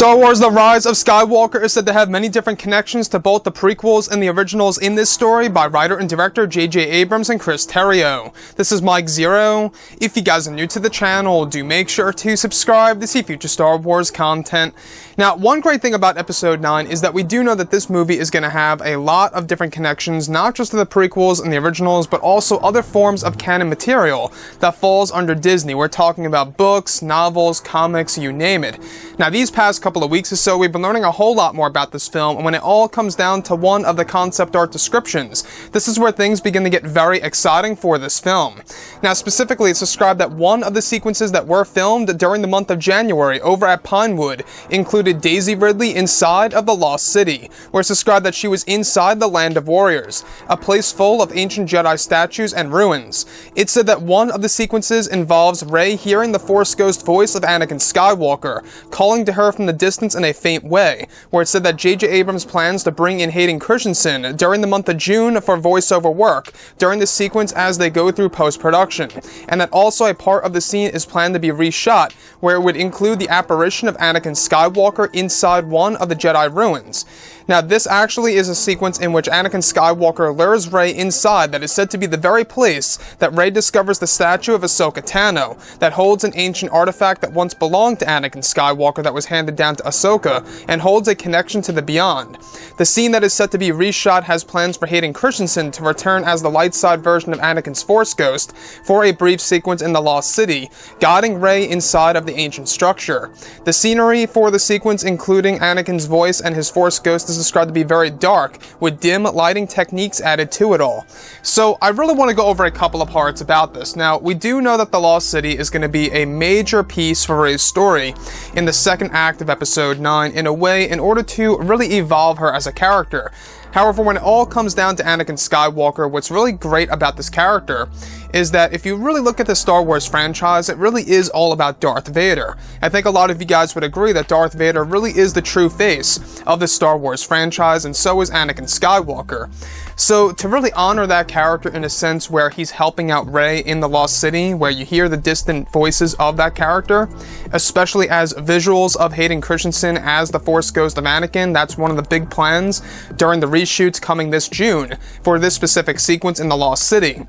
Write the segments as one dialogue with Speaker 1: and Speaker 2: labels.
Speaker 1: Star Wars The Rise of Skywalker is said to have many different connections to both the prequels and the originals in this story by writer and director J.J. Abrams and Chris Terrio. This is Mike Zero. If you guys are new to the channel, do make sure to subscribe to see future Star Wars content. Now, one great thing about Episode 9 is that we do know that this movie is going to have a lot of different connections, not just to the prequels and the originals, but also other forms of canon material that falls under Disney. We're talking about books, novels, comics, you name it. Now, these past couple of weeks or so, we've been learning a whole lot more about this film, and when it all comes down to one of the concept art descriptions, this is where things begin to get very exciting for this film. Now, specifically, it's described that one of the sequences that were filmed during the month of January over at Pinewood included Daisy Ridley inside of the Lost City, where it's described that she was inside the Land of Warriors, a place full of ancient Jedi statues and ruins. It said that one of the sequences involves Rey hearing the Force Ghost voice of Anakin Skywalker, calling to her from the distance in a faint way, where it said that J.J. Abrams plans to bring in Hayden Christensen during the month of June for voiceover work during the sequence as they go through post-production, and that also a part of the scene is planned to be reshot, where it would include the apparition of Anakin Skywalker inside one of the Jedi ruins. Now, this actually is a sequence in which Anakin Skywalker lures Rey inside that is said to be the very place that Rey discovers the statue of Ahsoka Tano that holds an ancient artifact that once belonged to Anakin Skywalker that was handed down to Ahsoka and holds a connection to the beyond. The scene that is set to be reshot has plans for Hayden Christensen to return as the light side version of Anakin's Force Ghost for a brief sequence in the Lost City, guiding Rey inside of the ancient structure. The scenery for the sequence, including Anakin's voice and his Force Ghost, is described to be very dark, with dim lighting techniques added to it all. So I really want to go over a couple of parts about this. Now, we do know that the Lost City is going to be a major piece for Rey's story in the second act of Episode 9 in a way in order to really evolve her as a character. However, when it all comes down to Anakin Skywalker, what's really great about this character is that if you really look at the Star Wars franchise, it really is all about Darth Vader. I think a lot of you guys would agree that Darth Vader really is the true face of the Star Wars franchise, and so is Anakin Skywalker. So to really honor that character in a sense where he's helping out Rey in the Lost City, where you hear the distant voices of that character, especially as visuals of Hayden Christensen as the Force Ghost of Anakin, that's one of the big plans during the reshoots coming this June for this specific sequence in the Lost City.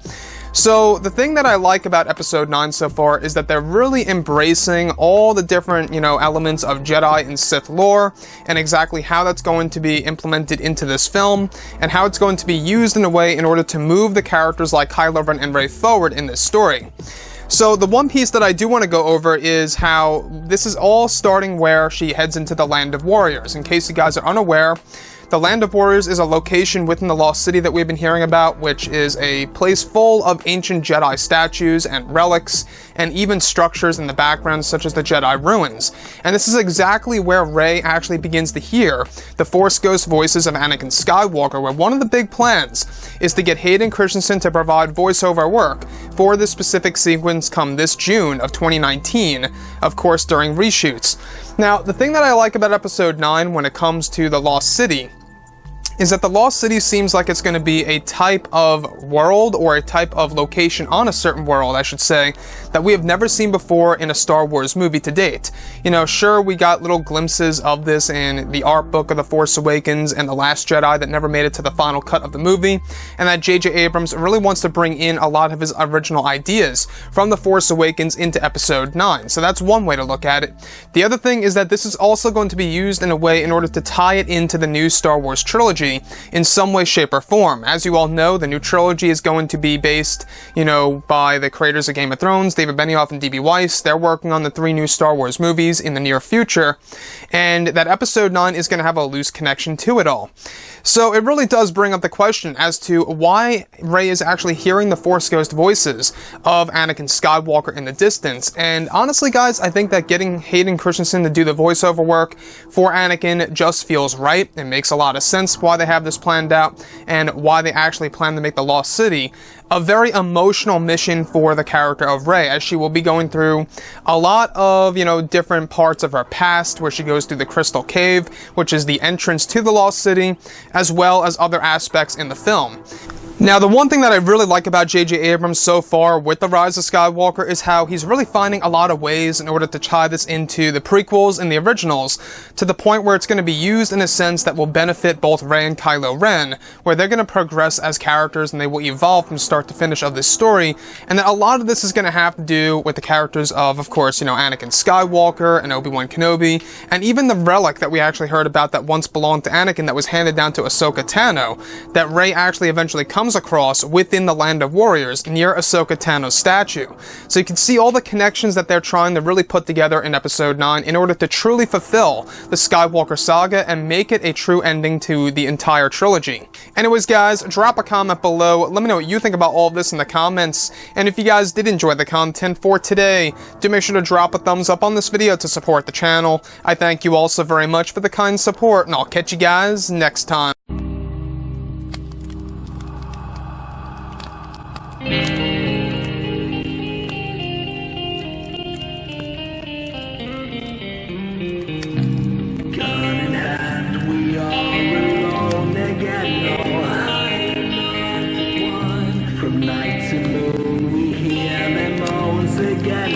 Speaker 1: So the thing that I like about Episode 9 so far is that they're really embracing all the different, elements of Jedi and Sith lore, and exactly how that's going to be implemented into this film, and how it's going to be used in a way in order to move the characters like Kylo Ren and Rey forward in this story. So the one piece that I do want to go over is how this is all starting where she heads into the Land of Warriors. In case you guys are unaware, the Land of Warriors is a location within the Lost City that we've been hearing about, which is a place full of ancient Jedi statues and relics, and even structures in the background such as the Jedi ruins. And this is exactly where Rey actually begins to hear the Force Ghost voices of Anakin Skywalker, where one of the big plans is to get Hayden Christensen to provide voiceover work for this specific sequence come this June of 2019, of course during reshoots. Now, the thing that I like about Episode 9 when it comes to the Lost City is that the Lost City seems like it's going to be a type of world, or a type of location on a certain world, I should say, that we have never seen before in a Star Wars movie to date. Sure, we got little glimpses of this in the art book of The Force Awakens and The Last Jedi that never made it to the final cut of the movie, and that J.J. Abrams really wants to bring in a lot of his original ideas from The Force Awakens into Episode 9. So that's one way to look at it. The other thing is that this is also going to be used in a way in order to tie it into the new Star Wars trilogy in some way, shape, or form. As you all know, the new trilogy is going to be based, by the creators of Game of Thrones, David Benioff and D.B. Weiss. They're working on the 3 new Star Wars movies in the near future, and that Episode 9 is going to have a loose connection to it all. So it really does bring up the question as to why Rey is actually hearing the Force Ghost voices of Anakin Skywalker in the distance. And honestly, guys, I think that getting Hayden Christensen to do the voiceover work for Anakin just feels right. It makes a lot of sense why they have this planned out, and why they actually plan to make the Lost City a very emotional mission for the character of Rey, as she will be going through a lot of, different parts of her past, where she goes through the Crystal Cave, which is the entrance to the Lost City, as well as other aspects in the film. Now, the one thing that I really like about J.J. Abrams so far with The Rise of Skywalker is how he's really finding a lot of ways in order to tie this into the prequels and the originals, to the point where it's going to be used in a sense that will benefit both Rey and Kylo Ren, where they're going to progress as characters and they will evolve from start to finish of this story, and that a lot of this is going to have to do with the characters of course, Anakin Skywalker and Obi-Wan Kenobi, and even the relic that we actually heard about that once belonged to Anakin that was handed down to Ahsoka Tano, that Rey actually eventually comes across within the Land of Warriors near Ahsoka Tano's statue. So you can see all the connections that they're trying to really put together in Episode 9 in order to truly fulfill the Skywalker saga and make it a true ending to the entire trilogy. Anyways guys, drop a comment below, let me know what you think about all of this in the comments, and if you guys did enjoy the content for today, do make sure to drop a thumbs up on this video to support the channel. I thank you all so very much for the kind support, and I'll catch you guys next time.
Speaker 2: From night to moon, we hear them moans again.